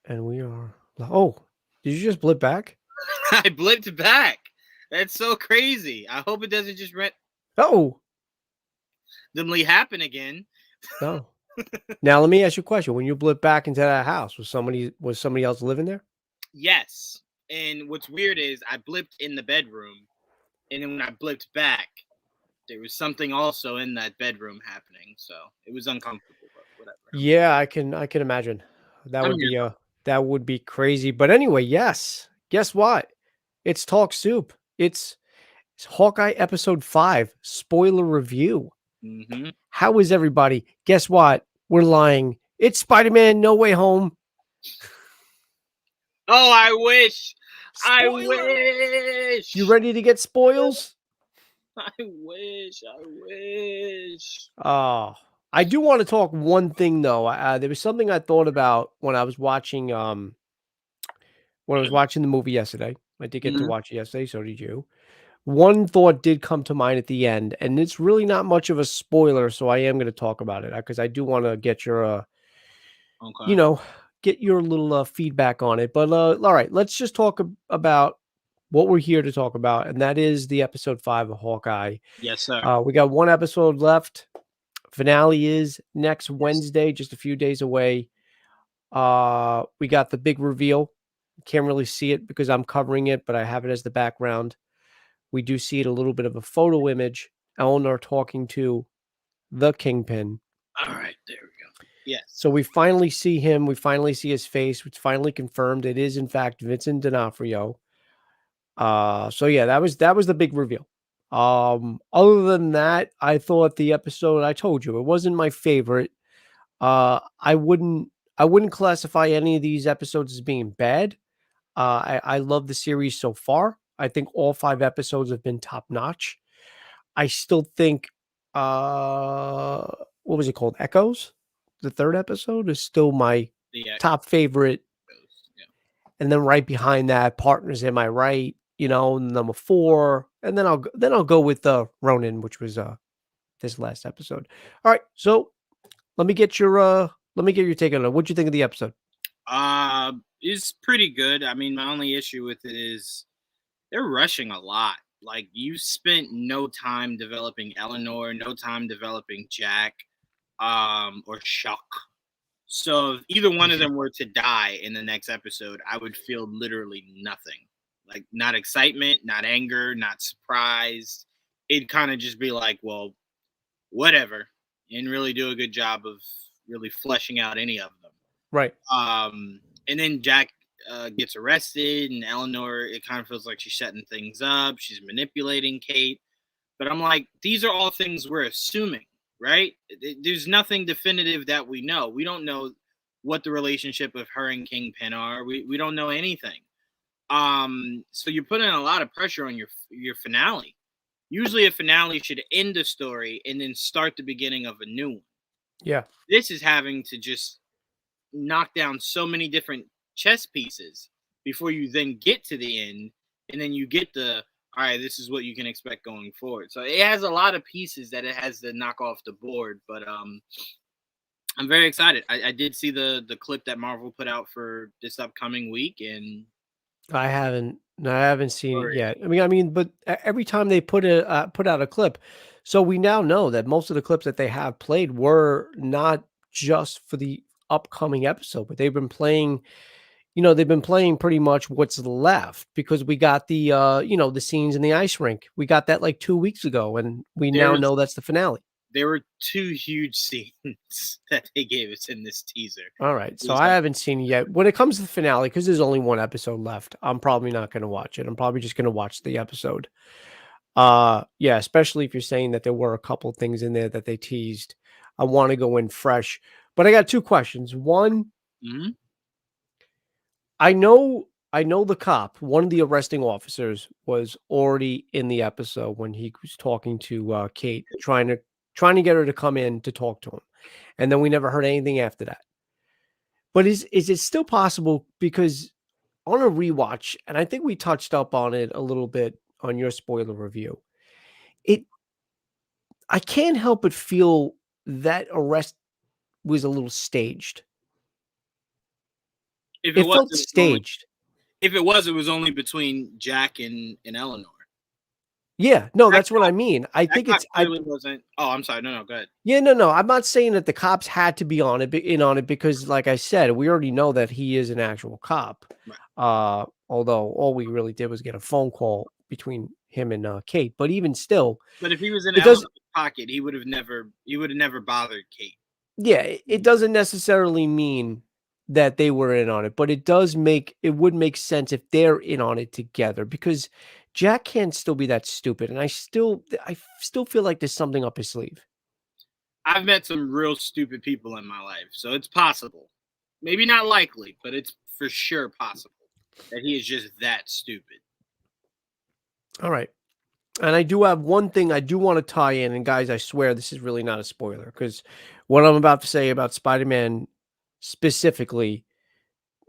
And we are. Oh, did you just blip back? I blipped back. That's so crazy. I hope it doesn't just Oh, randomly happen again. no. Now let me ask you a question. When you blip back into that house, was somebody else living there? Yes. And what's weird is I blipped in the bedroom, and then when I blipped back, there was something also in that bedroom happening. So it was uncomfortable, but whatever. Yeah, I can imagine. That I'm would here be though. that would be crazy. But anyway, yes. Guess what? It's Talk Soup. It's Hawkeye episode 5, spoiler review. Mm-hmm. How is everybody? Guess what? We're lying. It's Spider-Man No Way Home. Oh, I wish. I Spoiler. You wish. ready to get spoils? I wish. I wish. Oh, I do want to talk one thing though. There was something I thought about when I was watching the movie yesterday. I did get to Mm-hmm. watch it yesterday, so did you. One thought did come to mind at the end, and it's really not much of a spoiler, so I am going to talk about it because I do want to get your, you Okay. know, get your little feedback on it. But all right, let's just talk about what we're here to talk about, and that is the episode 5 of Hawkeye. Yes, sir. We got one episode left. Finale is next Yes. Wednesday, just a few days away. We got the big reveal. Can't really see it because I'm covering it, but I have it as the background. We do see it a little bit of a photo image. Eleanor talking to the Kingpin. All right. There we go. Yes. So we finally see him. We finally see his face. It's finally confirmed. It is in fact Vincent D'Onofrio. So yeah, that was the big reveal. Other than that, I thought the episode. I told you it wasn't my favorite. I wouldn't classify any of these episodes as being bad. I love the series so far. I think all 5 episodes have been top notch. I still think, uh, what was it called? Echoes? The 3rd episode is still my The top favorite. yeah. And then right behind that, Partners Am I Right? Number 4. And then I'll go with Ronin, which was this last episode. All right, so let me get your take on it. What'd you think of the episode? It's pretty good. I mean, my only issue with it is they're rushing a lot. Like you spent no time developing Eleanor, no time developing Jack, or Shock. So if either one of Yeah. them were to die in the next episode, I would feel literally nothing. Like not excitement, not anger, not surprise. It'd kind of just be like, well, whatever, and really do a good job of really fleshing out any of them. Right. And then Jack gets arrested, and Eleanor, it kind of feels like she's setting things up. She's manipulating Kate. But I'm like, these are all things we're assuming, right? There's nothing definitive that we know. We don't know what the relationship of her and Kingpin are. We don't know anything. So you're putting a lot of pressure on your finale. Usually a finale should end a story and then start the beginning of a new one. Yeah. This is having to just knock down so many different chess pieces before you then get to the end, and then you get the all right, this is what you can expect going forward. So it has a lot of pieces that it has to knock off the board, but I'm very excited. I did see the clip that Marvel put out for this upcoming week, and I haven't seen it yet. I mean, but every time they put out a clip, so we now know that most of the clips that they have played were not just for the upcoming episode, but they've been playing pretty much what's left because we got the scenes in the ice rink. We got that like 2 weeks ago, and we there now was know that's the finale. there were two huge scenes that they gave us in this teaser. All right, It so was I like, haven't seen it yet. When it comes to the finale, because there's only one episode left, I'm probably not going to watch it. I'm probably just going to watch the episode. Yeah, especially if you're saying that there were a couple things in there that they teased. I want to go in fresh. But I got 2 questions. One, mhm. I know the cop, one of the arresting officers was already in the episode when he was talking to Kate, trying to get her to come in to talk to him. And then we never heard anything after that. But is it still possible because on a rewatch, and I think we touched up on it a little bit on your spoiler review. It I can't help but feel that arrest was a little staged. If it It was, felt it was only staged. if it was, it was only between Jack and Eleanor. Yeah, no, That that's what I mean. I that think cop it's I clearly wasn't. Oh, I'm sorry. No, go ahead. Yeah, no. I'm not saying that the cops had to be on it, in on it because, like I said, we already know that he is an actual cop. Right. Although all we really did was get a phone call between him and Kate. But even still, But if he was in it does. Eleanor's pocket, he would have never bothered Kate. Yeah, it doesn't necessarily mean that they were in on it, but it would make sense if they're in on it together because Jack can't still be that stupid, and I still feel like there's something up his sleeve. I've met some real stupid people in my life, so it's possible. Maybe not likely, but it's for sure possible that he is just that stupid. All right. And I do have one thing I do want to tie in, and guys, I swear this is really not a spoiler because what I'm about to say about Spider-Man specifically,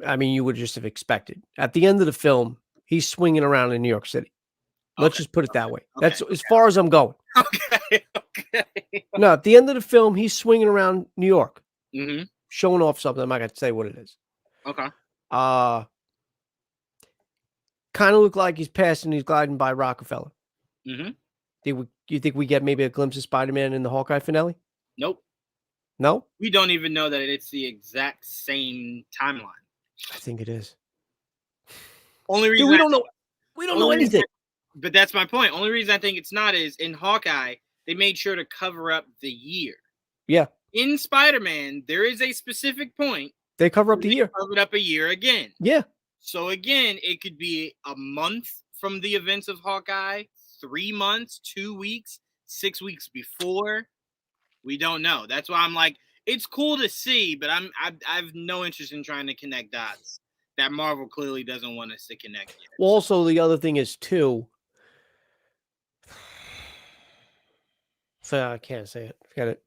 I mean, you would just have expected. At the end of the film, he's swinging around in New York City. Let's Okay. just put it that way. Okay. That's as far as I'm going. Okay. Okay. No, at the end of the film, he's swinging around New York, Mm-hmm. showing off something. I'm not going to say what it is. Okay. Uh, kind of look like he's gliding by Rockefeller. Mm-hmm. You think we get maybe a glimpse of Spider-Man in the Hawkeye finale? Nope. No? We don't even know that it's the exact same timeline. I think it is. Only Dude, reason we don't know. We don't know anything. But that's my point. Only reason I think it's not is in Hawkeye, they made sure to cover up the year. Yeah. In Spider-Man, there is a specific point They cover up the year. covered up a year again. Yeah. So again, it could be a month from the events of Hawkeye, 3 months, 2 weeks, 6 weeks before. We don't know. That's why I'm like, it's cool to see, but I've no interest in trying to connect dots that Marvel clearly doesn't want us to connect yet. Well, also the other thing is too. So I can't say it. Forget it.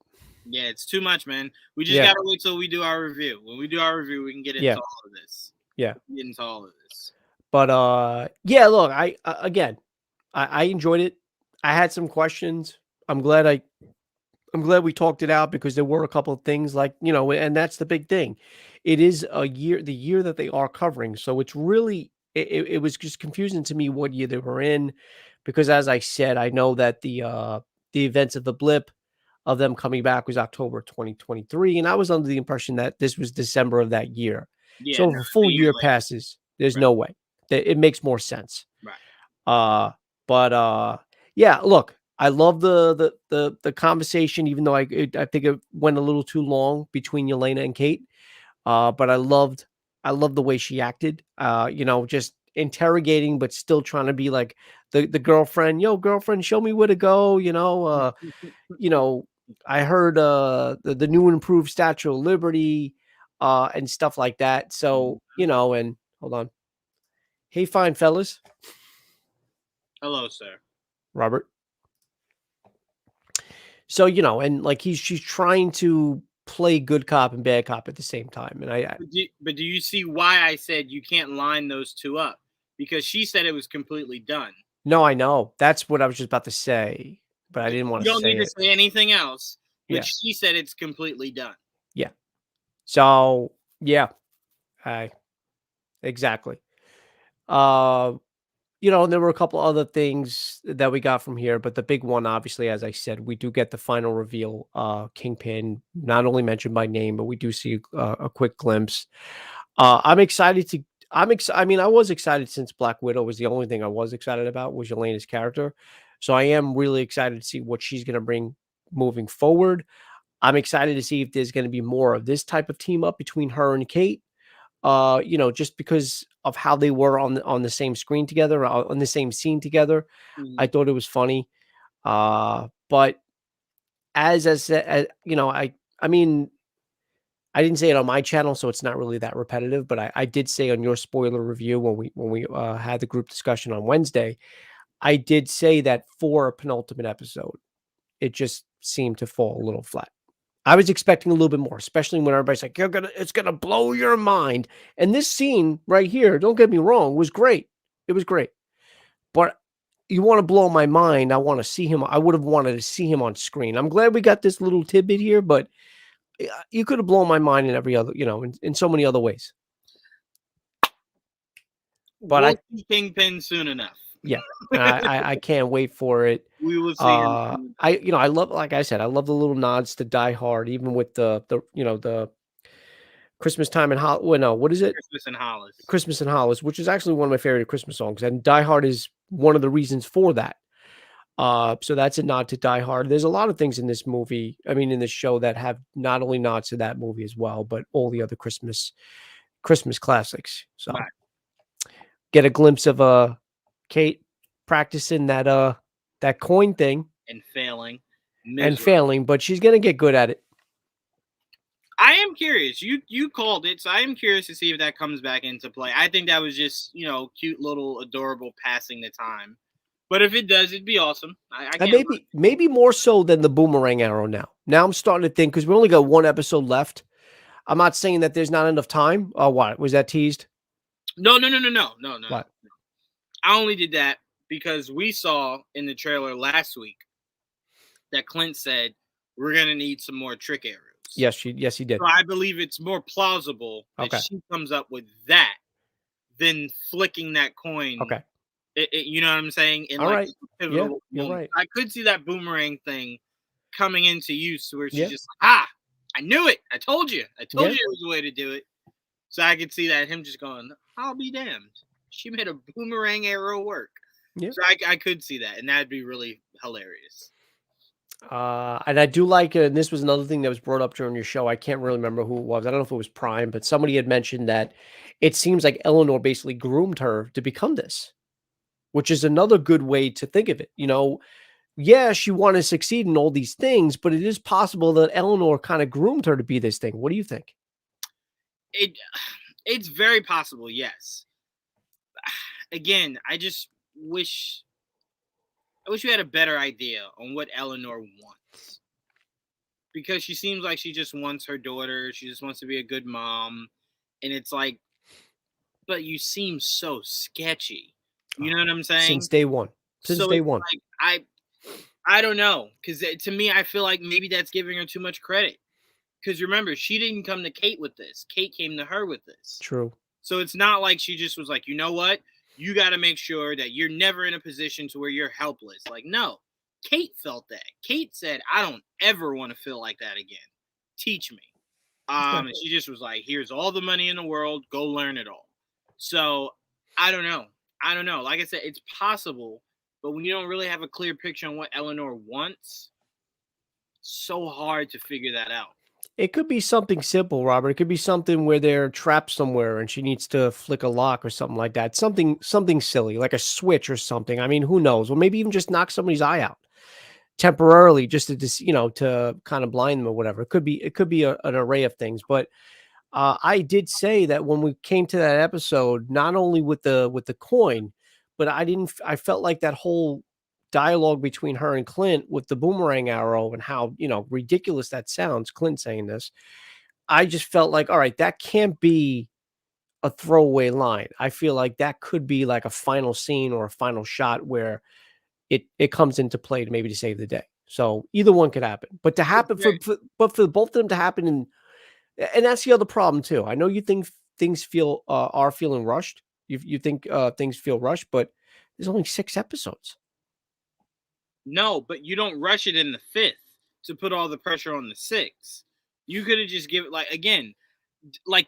Yeah, it's too much, man. We just Yeah. gotta wait till we do our review. When we do our review, we can get into Yeah. all of this. Yeah. We can get into all of this. But yeah. Look, again, I enjoyed it. I had some questions. I'm glad we talked it out because there were a couple of things like, and that's the big thing. It is the year that they are covering. So it's really, it was just confusing to me what year they were in because as I said, I know that the events of the blip of them coming back was October 2023. And I was under the impression that this was December of that year. Yeah, So no, if a full a year year later. passes, there's Right. no way that it makes more sense. Right. But yeah, look, I love the conversation, even though I think it went a little too long between Yelena and Kate. But I loved the way she acted. Just interrogating, but still trying to be like the girlfriend. Yo, girlfriend, show me where to go. I heard the new and improved Statue of Liberty, and stuff like that. So and hold on. Hey, fine fellas. Hello, sir. Robert. So, and like she's trying to play good cop and bad cop at the same time. And But do you see why I said you can't line those two up? Because she said it was completely done. No, I know. That's what I was just about to say, but I didn't want to say it. You don't need to say anything else. But Yeah. she said it's completely done. Yeah. So, yeah. Exactly. And there were a couple other things that we got from here, but the big one, obviously, as I said, we do get the final reveal. Kingpin, not only mentioned by name, but we do see a quick glimpse. I'm excited to. I mean, I was excited since Black Widow was the only thing I was excited about was Yelena's character. So I am really excited to see what she's going to bring moving forward. I'm excited to see if there's going to be more of this type of team up between her and Kate. Just because of how they were on the same screen together, on the same scene together. Mhm. I thought it was funny. But as I said, I mean, I didn't say it on my channel, so it's not really that repetitive, but I did say on your spoiler review when we had the group discussion on Wednesday, I did say that for a penultimate episode, it just seemed to fall a little flat. I was expecting a little bit more, especially when everybody's like, it's gonna blow your mind. And this scene right here, don't get me wrong, was great. It was great. But you want to blow my mind. I want to see him. I would have wanted to see him on screen. I'm glad we got this little tidbit here, but you could have blown my mind in every other, in so many other ways. But We'll see Kingpin soon enough. yeah, I can't wait for it. We will see him soon enough. I love, like I said, I love the little nods to Die Hard, even with the Christmas time and well, no, what is it? Christmas in Hollis. Christmas in Hollis, which is actually one of my favorite Christmas songs, and Die Hard is one of the reasons for that. So that's a nod to Die Hard. There's a lot of things in this movie, I mean, in this show, that have not only nods to that movie as well, but all the other Christmas classics. So Right. get a glimpse of Kate practicing that coin thing And failing. and failing, but she's gonna get good at it. I am curious. You called it, so I am curious to see if that comes back into play. I think that was just, cute little adorable passing the time. But if it does, it'd be awesome. I And can't maybe more so than the boomerang arrow now. Now I'm starting to think, because we only got one episode left. I'm not saying that there's not enough time. Oh, what? Was that teased? No. What? I only did that because we saw in the trailer last week that Clint said we're gonna need some more trick arrows. Yes, he did. So I believe it's more plausible that she comes up with that than flicking that coin. Okay. You know what I'm saying? In All like right. pivotal You're moment. right. I could see that boomerang thing coming into use where she's just like, I knew it. I told you. I told you it was the way to do it. So I could see that him just going, I'll be damned. She made a boomerang arrow work. Yeah. So I could see that, and that'd be really hilarious. And I do like, and this was another thing that was brought up during your show. I can't really remember who it was. I don't know if it was Prime, but somebody had mentioned that it seems like Eleanor basically groomed her to become this, which is another good way to think of it. Yeah, she wanted to succeed in all these things, but it is possible that Eleanor kind of groomed her to be this thing. What do you think? It's very possible, yes. Again, I just wish we had a better idea on what Eleanor wants. Because she seems like she just wants her daughter. She just wants to be a good mom. And it's like, but you seem so sketchy. You know what I'm saying? Since day one. Like, I don't know. Because to me, I feel like maybe that's giving her too much credit. Because remember, she didn't come to Kate with this. Kate came to her with this. True. So it's not like she just was like, you know what? You got to make sure that you're never in a position to where you're helpless. Like, no. Kate felt that. Kate said, I don't ever want to feel like that again. Teach me. And she just was like, here's all the money in the world. Go learn it all. So I don't know. Like I said, it's possible. But when you don't really have a clear picture on what Eleanor wants, so hard to figure that out. It could be something simple, Robert. It could be something where they're trapped somewhere and she needs to flick a lock or something like that. Something silly, like a switch or something. I mean, who knows? Or maybe even just knock somebody's eye out temporarily, just to to kind of blind them or whatever. It could be an array of things. But I did say that when we came to that episode, not only with the coin, but I felt like that whole dialogue between her and Clint with the boomerang arrow and how, ridiculous that sounds, Clint saying this. I just felt like, all right, that can't be a throwaway line. I feel like that could be like a final scene or a final shot where it comes into play to save the day. So either one could happen, but to happen for both of them to happen, and that's the other problem too. I know you think things are feeling rushed. You think things feel rushed, but there's only 6 episodes. No, but you don't rush it in the 5th to put all the pressure on the 6th. You could have just given,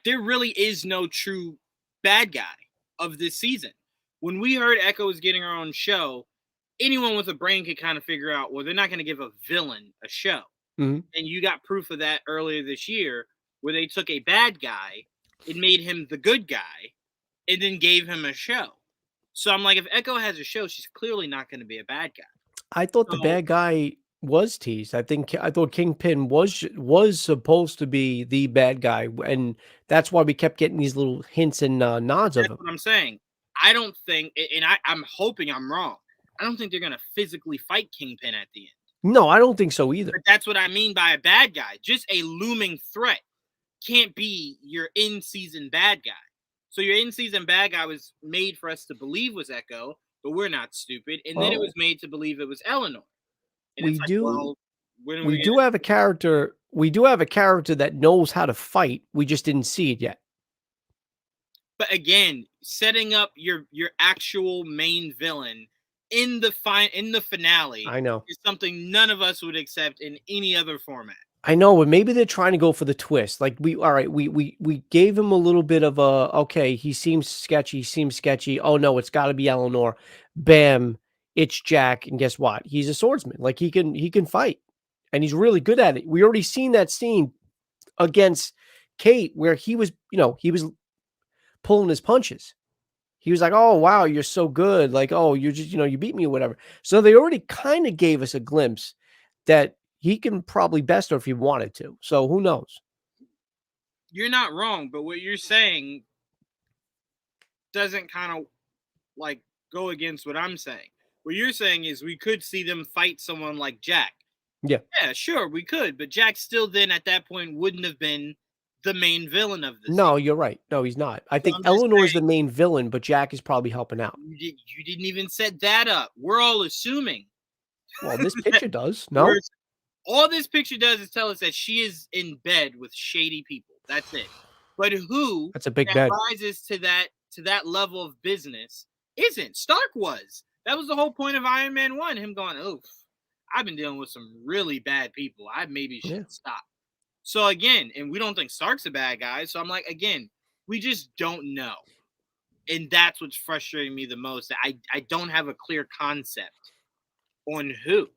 there really is no true bad guy of this season. When we heard Echo was getting her own show, anyone with a brain could kind of figure out, well, they're not going to give a villain a show. Mm-hmm. And you got proof of that earlier this year where they took a bad guy and made him the good guy and then gave him a show. So I'm like, if Echo has a show, she's clearly not going to be a bad guy. I thought the bad guy was teased. I thought Kingpin was supposed to be the bad guy, and that's why we kept getting these little hints and nods of him. That's what I'm saying. I don't think, and I'm hoping I'm wrong, I don't think they're going to physically fight Kingpin at the end. No, I don't think so either. But that's what I mean by a bad guy. Just a looming threat can't be your in-season bad guy. So your in-season bad guy was made for us to believe was Echo, but we're not stupid. And then it was made to believe it was Eleanor. And we do have a character. We do have a character that knows how to fight. We just didn't see it yet. But again, setting up your actual main villain in the finale I know. is something none of us would accept in any other format. I know, but maybe they're trying to go for the twist. Like all right, we gave him a little bit of a okay, he seems sketchy, Oh no, it's got to be Eleanor. Bam, it's Jack, and guess what? He's a swordsman. Like he can fight, and he's really good at it. We already seen that scene against Kate where he was, he was pulling his punches. He was like, "Oh wow, you're so good." Like, "Oh, you're just, you beat me or whatever." So they already kind of gave us a glimpse that he can probably best her if he wanted to. So who knows? You're not wrong, but what you're saying doesn't kind of like go against what I'm saying. What you're saying is we could see them fight someone like Jack. Yeah. Yeah, sure, we could, but Jack still then at that point wouldn't have been the main villain of the No, scene. you're right. No, he's not. I So think I'm just Eleanor is the saying, main villain, but Jack is probably helping out. you didn't even set that up. We're all assuming. Well, this picture does. We're No? all this picture does is tell us that she is in bed with shady people. That's it. But who That's a big that bed. rises to that level of business isn't. Stark was. That was the whole point of Iron Man 1, him going, "Oof, I've been dealing with some really bad people. I maybe should stop." So again, and we don't think Stark's a bad guy. So I'm like, again, we just don't know. And that's what's frustrating me the most. I don't have a clear concept on who.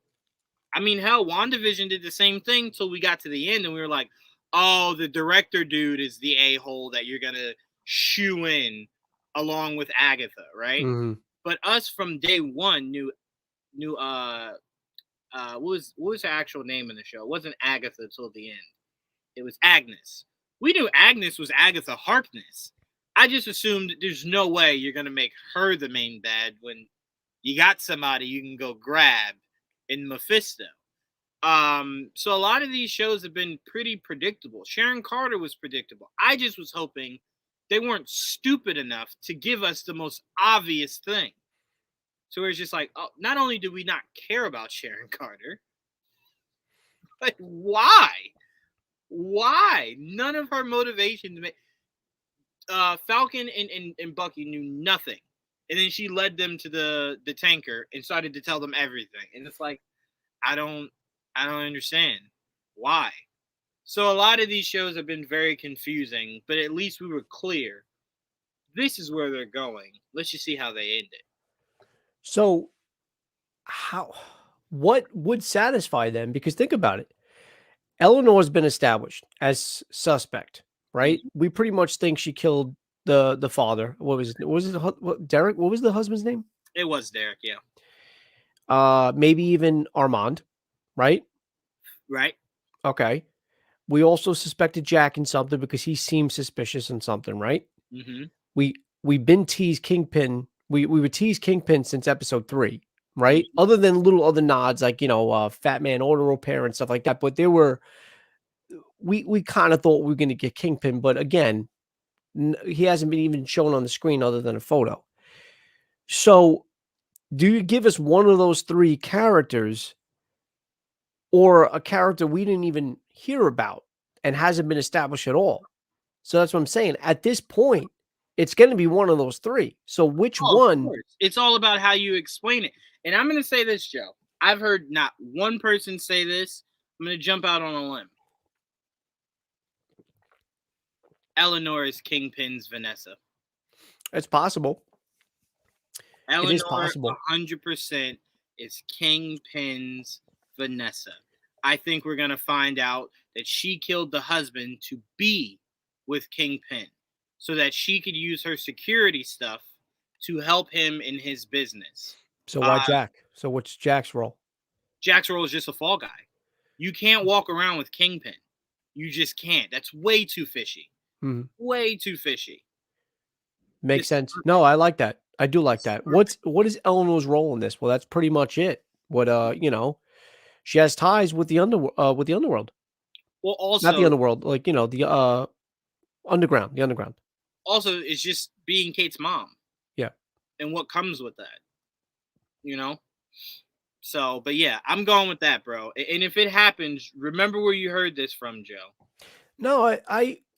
I mean, hell, WandaVision did the same thing till we got to the end and we were like, oh, the director dude is the a-hole that you're gonna shoo in along with Agatha, right? Mm-hmm. But us from day one knew what was her actual name in the show? It wasn't Agatha till the end. It was Agnes. We knew Agnes was Agatha Harkness. I just assumed there's no way you're gonna make her the main bad when you got somebody you can go grab in Mephisto. So a lot of these shows have been pretty predictable. Sharon Carter was predictable. I just was hoping they weren't stupid enough to give us the most obvious thing. So it's just like, oh, not only do we not care about Sharon Carter, but why? Why? None of her motivations. Falcon and Bucky knew nothing, and then she led them to the tanker and started to tell them everything. And it's like, I don't understand why. So a lot of these shows have been very confusing, but at least we were clear. This is where they're going. Let's just see how they end it. So what would satisfy them? Because think about it. Eleanor's been established as suspect, right? Mm-hmm. We pretty much think she killed the father. What was it? Derek? What was the husband's name? It was Derek, yeah. Maybe even Armand, right? Right. Okay. We also suspected Jack in something because he seemed suspicious in something, right? Mm-hmm. We've been teased Kingpin. We would tease Kingpin since episode 3, right? Mm-hmm. Other than little other nods like Fat Man Auto Repair and stuff like that, but there were we kind of thought we were going to get Kingpin, but again, he hasn't been even shown on the screen other than a photo. So, do you give us one of those 3 characters or a character we didn't even hear about and hasn't been established at all? So that's what I'm saying. At this point, it's going to be one of those 3. So which one? It's all about how you explain it. And I'm going to say this, Joe. I've heard not one person say this. I'm going to jump out on a limb. Eleanor is Kingpin's Vanessa. It's possible. Eleanor, it is possible. 100% is Kingpin's Vanessa. I think we're going to find out that she killed the husband to be with Kingpin so that she could use her security stuff to help him in his business. So why Jack? So what's Jack's role? Jack's role is just a fall guy. You can't walk around with Kingpin. You just can't. That's way too fishy. Mm-hmm. Way too fishy. Makes sense. No, I like that. I do like that. What is Eleanor's role in this? Well, that's pretty much it. What she has ties with the underworld. Well, also not the underworld, like the underground. The underground. Also, it's just being Kate's mom. Yeah. And what comes with that. So, but yeah, I'm going with that, bro. And if it happens, remember where you heard this from, Joe. No,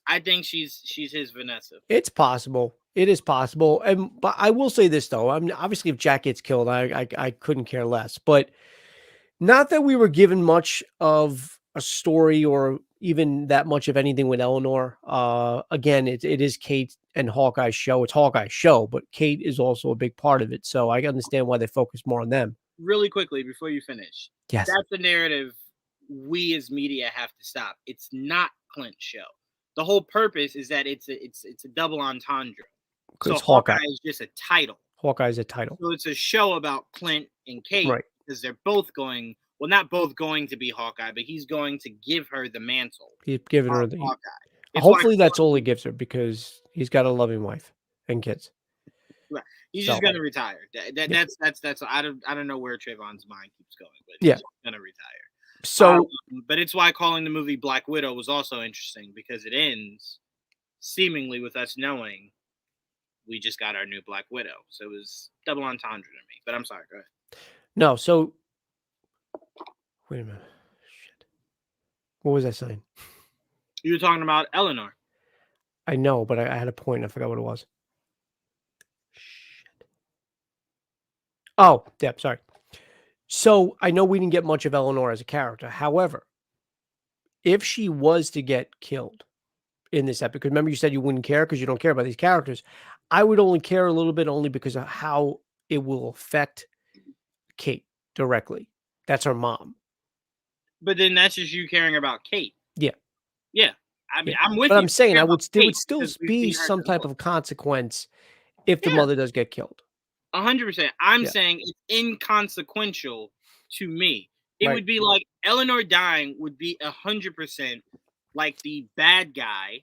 I think she's his Vanessa. It's possible. It is possible, but I will say this though. I mean, obviously, if Jack gets killed, I couldn't care less. But not that we were given much of a story or even that much of anything with Eleanor. Again, it is Kate and Hawkeye's show. It's Hawkeye's show, but Kate is also a big part of it. So I understand why they focus more on them. Really quickly before you finish, Yes, that's the narrative we as media have to stop. It's not Clint's show. The whole purpose is that it's a double entendre. So it's Hawkeye. Hawkeye is just a title. Hawkeye's a title. So it's a show about Clint and Kate, Right? because they're both going. Well, not both going to be Hawkeye, but he's going to give her the mantle. He's giving her the. Hawkeye. Hopefully, that's all he gives her because he's got a loving wife and kids. Right. He's just gonna retire. That's I don't know where Trayvon's mind keeps going, but he's gonna retire. So, but it's why calling the movie Black Widow was also interesting, because it ends seemingly with us knowing we just got our new Black Widow. So it was double entendre to me. But I'm sorry, go ahead. No, so wait a minute. Shit. What was I saying? You were talking about Eleanor. I know, but I had a point. I forgot what it was. Shit. Oh, yeah, sorry. So I know we didn't get much of Eleanor as a character. However, if she was to get killed in this episode, because remember you said you wouldn't care because you don't care about these characters, I would only care a little bit only because of how it will affect Kate directly. That's her mom. But then that's just you caring about Kate. Yeah. Yeah. I mean, I'm with but you. I'm saying there would still because be some type of consequence if the mother does get killed. 100%. I'm saying it's inconsequential to me. It would be like Eleanor dying would be 100% like the bad guy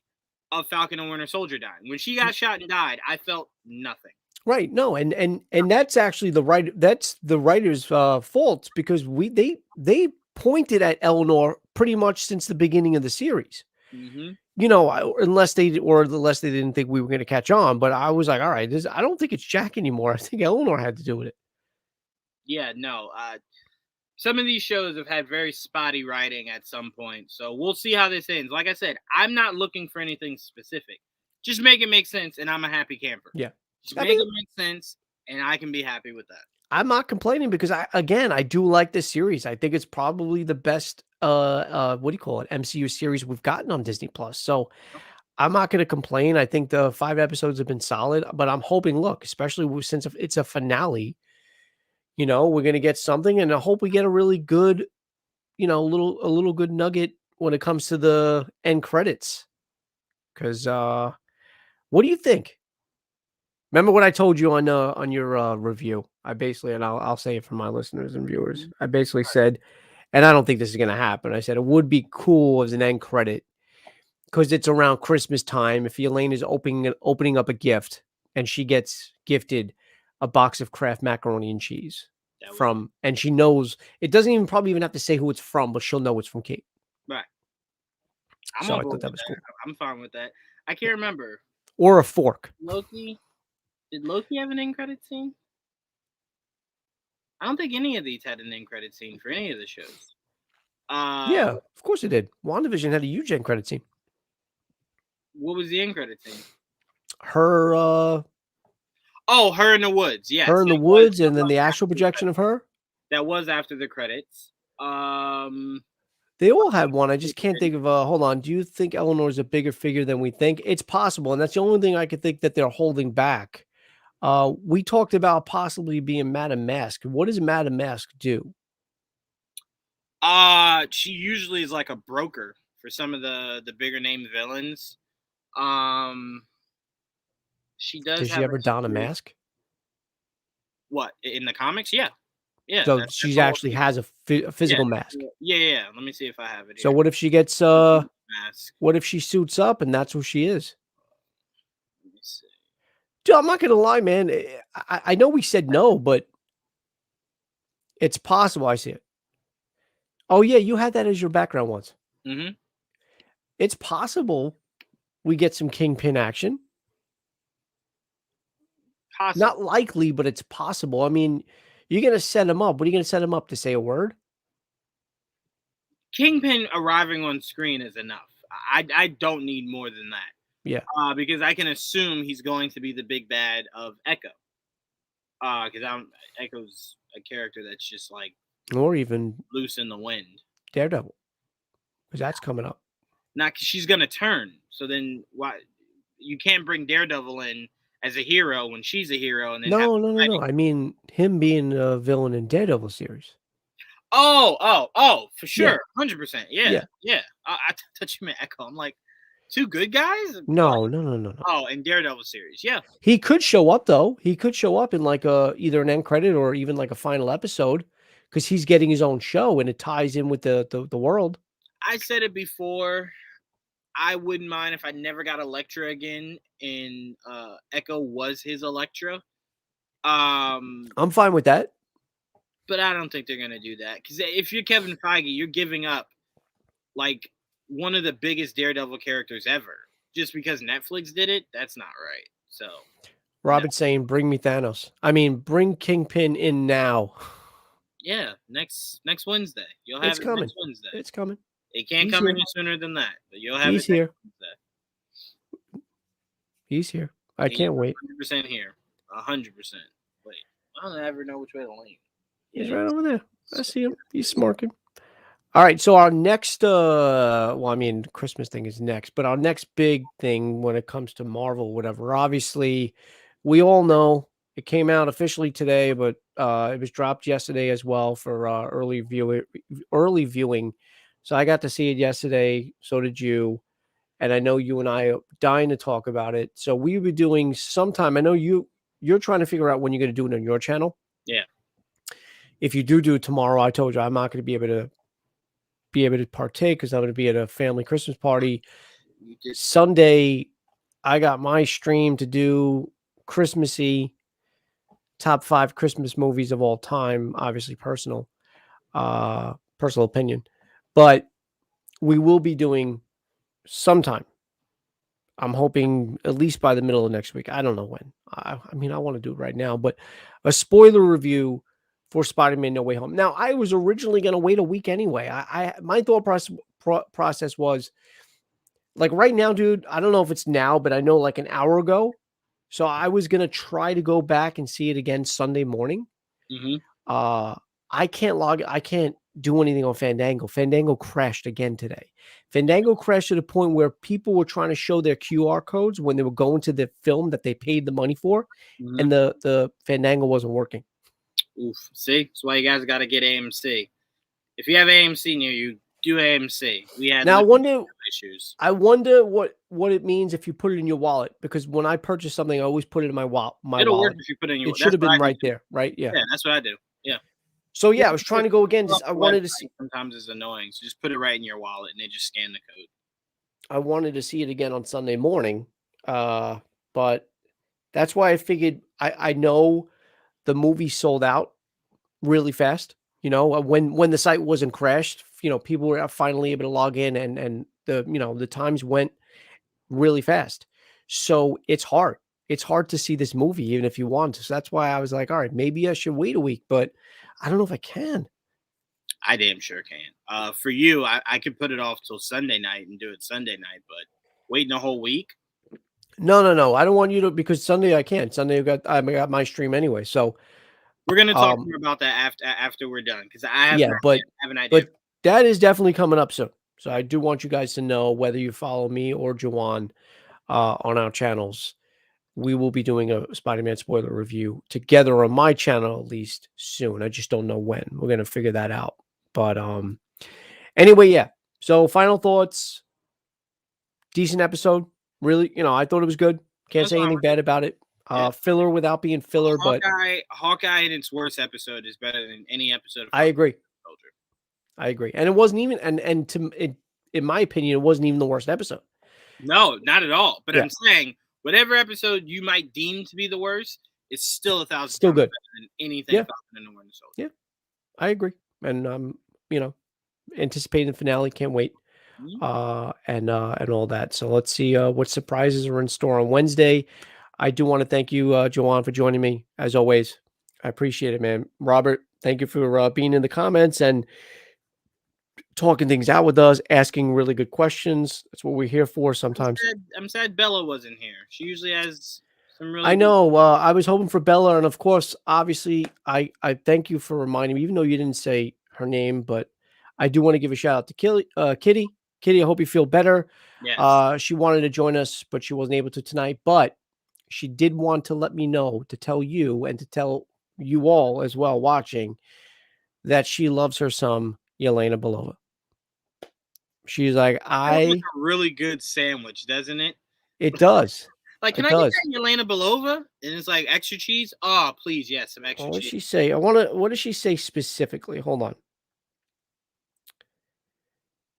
of Falcon and Winter Soldier dying. When she got shot and died, I felt nothing. Right. No, and that's actually that's the writer's fault, because they pointed at Eleanor pretty much since the beginning of the series. Mm-hmm. You know, unless they didn't think we were going to catch on. But I was like, all right, I don't think it's Jack anymore. I think Eleanor had to do with it. Yeah, no. Some of these shows have had very spotty writing at some point. So we'll see how this ends. Like I said, I'm not looking for anything specific. Just make it make sense, and I'm a happy camper. Yeah. Just make it make sense, and I can be happy with that. I'm not complaining because I do like this series. I think it's probably the best what do you call it, MCU series we've gotten on Disney Plus. So I'm not going to complain. I think the 5 episodes have been solid, but I'm hoping, look, especially since it's a finale, you know, we're going to get something, and I hope we get a really good, you know, a little good nugget when it comes to the end credits. Cuz what do you think? Remember what I told you on your review? I basically, and I'll say it for my listeners and viewers. I basically said, and I don't think this is going to happen. I said it would be cool as an end credit because it's around Christmas time. If Yelena is opening up a gift and she gets gifted a box of Kraft macaroni and cheese and she knows, it doesn't even probably even have to say who it's from, but she'll know it's from Kate. Right. I thought that was cool. I'm fine with that. I can't remember. Or a fork. Loki. Did Loki have an end credit scene? I don't think any of these had an end credit scene for any of the shows. Yeah, of course it did. WandaVision had a huge end credit scene. What was the end credit scene? Her her in the woods. Yeah. Her in the woods, and then the astral projection of her. That was after the credits. They all had one. I just can't think of hold on. Do you think Eleanor's a bigger figure than we think? It's possible, and that's the only thing I could think that they're holding back. We talked about possibly being Madame Mask. What does Madame Mask do? She usually is like a broker for some of the bigger name villains. She does. Does she ever don a mask? What, in the comics? Yeah. Yeah. So she actually has a physical mask. Yeah. Let me see if I have it here. So what if she gets mask? What if she suits up and that's who she is? Let me see. Dude, I'm not gonna lie, man. I know we said no, but it's possible. I see it. Oh yeah, you had that as your background once. Mm-hmm. It's possible we get some Kingpin action. Possible. Not likely, but it's possible. I mean, you're going to set him up. What are you going to set him up to say a word? Kingpin arriving on screen is enough. I don't need more than that. Yeah. Because I can assume he's going to be the big bad of Echo. Because Echo's a character that's just like Or even loose in the wind. Daredevil, because that's coming up. Not because she's gonna turn. So then why you can't bring Daredevil in as a hero when she's a hero and then have No. I mean him being a villain in Daredevil series. For Yeah. sure, 100%. Yeah. I thought you meant Echo. I'm like, two good guys? No. Oh, in Daredevil series, yeah. He could show up though. He could show up in like either an end credit or even like a final episode, because he's getting his own show and it ties in with the world. I said it before. I wouldn't mind if I never got Elektra again and Echo was his Elektra. I'm fine with that. But I don't think they're gonna do that, because if you're Kevin Feige, you're giving up like one of the biggest Daredevil characters ever just because Netflix did it. That's not right. So Robin's saying, "Bring me Thanos." I mean, bring Kingpin in now. Yeah, next Wednesday you'll have It's it coming. next Wednesday. It's coming. It can't He's come here. any sooner than that, but you'll have He's it here. next Wednesday. He's here. I can't wait. 100% here. 100%. Wait, I don't ever know which way to lean. He's right over there. I see him. He's smirking. All right. So our next, well, I mean, Christmas thing is next, but our next big thing when it comes to Marvel, whatever, obviously, we all know it came out officially today, but it was dropped yesterday as well for early viewing. So I got to see it yesterday. So did you. And I know you and I are dying to talk about it. So we were doing sometime. I know you're trying to figure out when you're going to do it on your channel. Yeah. If you do it tomorrow, I told you I'm not going to be able to partake because I'm going to be at a family Christmas party. Sunday, I got my stream to do Christmassy top 5 Christmas movies of all time. Obviously, personal opinion, but we will be doing sometime. I'm hoping at least by the middle of next week. I don't know when. I mean, I want to do it right now, but a spoiler review for Spider-Man No Way Home. Now, I was originally going to wait a week anyway. My thought process was like right now, dude, I don't know if it's now, but I know like an hour ago. So I was going to try to go back and see it again Sunday morning. I can't do anything on Fandango. Fandango crashed again today. Fandango crashed to the point where people were trying to show their QR codes when they were going to the film that they paid the money for, and the Fandango wasn't working. Oof. See, that's why you guys got to get AMC. If you have AMC near you, do AMC. We had now. issues. I wonder what it means if you put it in your wallet, because when I purchase something, I always put it in my wallet. It'll work if you put it in your. It should have been right there, right? Yeah. Yeah, that's what I do. Yeah. So yeah, I was trying to go again. I wanted to see. Sometimes it's annoying, so just put it right in your wallet and they just scan the code. I wanted to see it again on Sunday morning, but that's why I figured I know the movie sold out really fast. You know, when the site wasn't crashed, you know, people were finally able to log in, and the times went really fast. So it's hard. It's hard to see this movie even if you want to. So that's why I was like, all right, maybe I should wait a week, but I don't know if I can. I damn sure can. For you, I could put it off till Sunday night and do it Sunday night, but waiting a whole week? No. I don't want you to, because Sunday I can't. Sunday I got my stream anyway. So we're gonna talk more about that after we're done, because I have an idea. But that is definitely coming up soon. So I do want you guys to know, whether you follow me or Juwan on our channels, we will be doing a Spider-Man spoiler review together on my channel, at least soon. I just don't know when. We're going to figure that out. But anyway, yeah. So final thoughts. Decent episode. Really, I thought it was good. Can't say anything bad about it. Filler without being filler, but Hawkeye in its worst episode is better than any episode of I agree. And it wasn't even, in my opinion, it wasn't even the worst episode. No, not at all. But I'm saying, whatever episode you might deem to be the worst, it's still 1,000 times good better than anything Falcon and the Winter Soldier. Yeah, I agree. And anticipating the finale, can't wait. And all that. So let's see what surprises are in store on Wednesday. I do want to thank you, Joanne, for joining me as always. I appreciate it, man. Robert, thank you for being in the comments and talking things out with us, asking really good questions. That's what we're here for sometimes. I'm sad Bella wasn't here. She usually has some really I good. know. I was hoping for Bella, and of course, obviously, I thank you for reminding me, even though you didn't say her name, but I do want to give a shout out to Kitty. Kitty, I hope you feel better. Yes. She wanted to join us, but she wasn't able to tonight. But she did want to let me know, to tell you and to tell you all as well watching, that she loves her some Yelena Belova. She's like, Sounds like a really good sandwich, doesn't it? it does. Like, can It I get does. that Yelena Belova? And it's like extra cheese. Oh, please, yes, some extra What does cheese. she say? What does she say specifically? Hold on.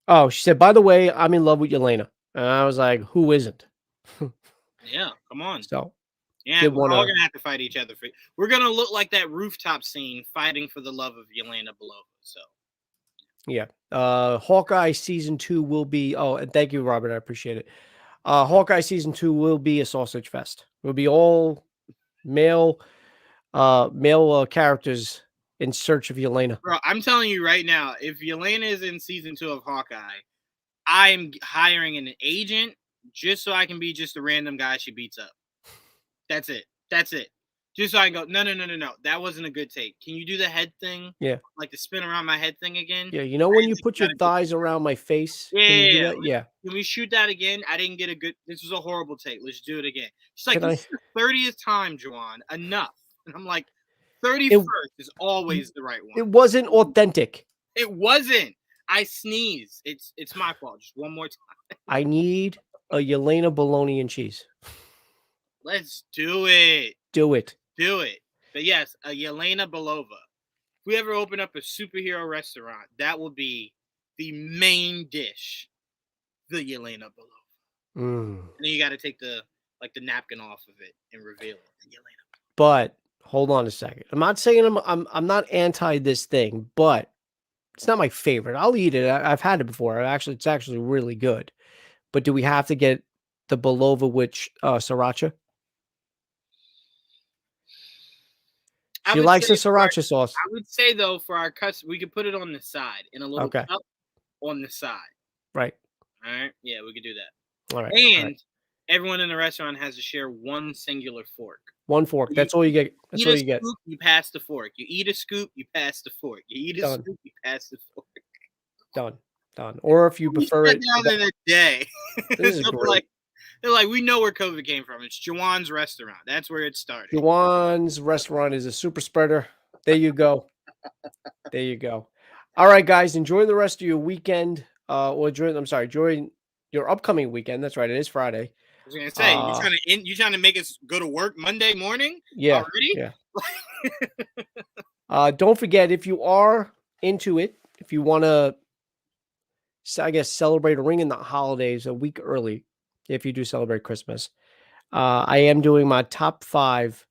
Oh, she said, by the way, I'm in love with Yelena. And I was like, who isn't? Yeah, come on. So Yeah, did we're all want gonna have to fight each other for. We're gonna look like that rooftop scene fighting for the love of Yelena Belova. So yeah. Hawkeye season 2 will be, oh, and thank you, Robert. I appreciate it. Hawkeye season 2 will be a sausage fest. It will be all male characters in search of Yelena. bro, I'm telling you right now, if Yelena is in season 2 of Hawkeye, I'm hiring an agent just so I can be just a random guy she beats up. That's it. That's it. Just so I can go, no. That wasn't a good take. Can you do the head thing? Yeah. Like the spin around my head thing again? Yeah. You know when you put your thighs around my face? Can you do Yeah. that? Yeah. Can we shoot that again? I didn't get a good. This was a horrible take. Let's do it again. She's like, Can this I? is the 30th time, Juwan. Enough. And I'm like, 31st It, is always the right it one. wasn't authentic. It wasn't. I sneeze. It's my fault. Just one more time. I need a Yelena bologna and cheese. Let's do it. Do it. Do it. But yes, a Yelena Belova. If we ever open up a superhero restaurant, that will be the main dish. The Yelena Belova. And then you got to take the napkin off of it and reveal it. The Yelena. But hold on a second. I'm not saying I'm not anti this thing, but it's not my favorite. I'll eat it. I've had it before. It's actually really good. But do we have to get the Belova with sriracha? She likes the sriracha sauce. I would say though, for our customer, we could put it on the side in a little cup on the side. Right. All right. Yeah, we could do that. All right. And everyone in the restaurant has to share one singular fork. One fork. That's all you get. That's all you get. Scoop, you pass the fork. You eat a scoop, you pass the fork. You eat a scoop, you pass the fork. Done. Or if you prefer it. Down in a day. This is great. They're like, we know where COVID came from. It's Juwan's restaurant. That's where it started. Juwan's restaurant is a super spreader. There you go. There you go. All right, guys. Enjoy the rest of your weekend. Enjoy your upcoming weekend. That's right. It is Friday. I was gonna say, you trying to make us go to work Monday morning? Yeah. Already? Yeah. Don't forget, if you are into it, if you want to, I guess, celebrate or ring in the holidays a week early, if you do celebrate Christmas, I am doing my top 5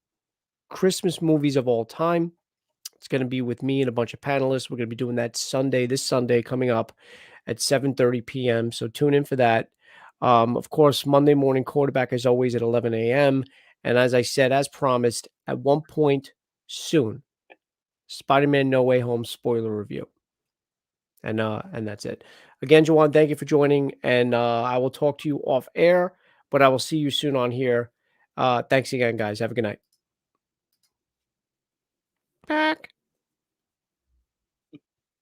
Christmas movies of all time. It's going to be with me and a bunch of panelists. We're going to be doing that this Sunday coming up at 7:30 p.m. So tune in for that. Of course, Monday morning quarterback as always at 11 a.m. And as I said, as promised, at one point soon, Spider-Man No Way Home spoiler review. And that's it. Again, Juwan, thank you for joining. And I will talk to you off air, but I will see you soon on here. Thanks again, guys. Have a good night. Back.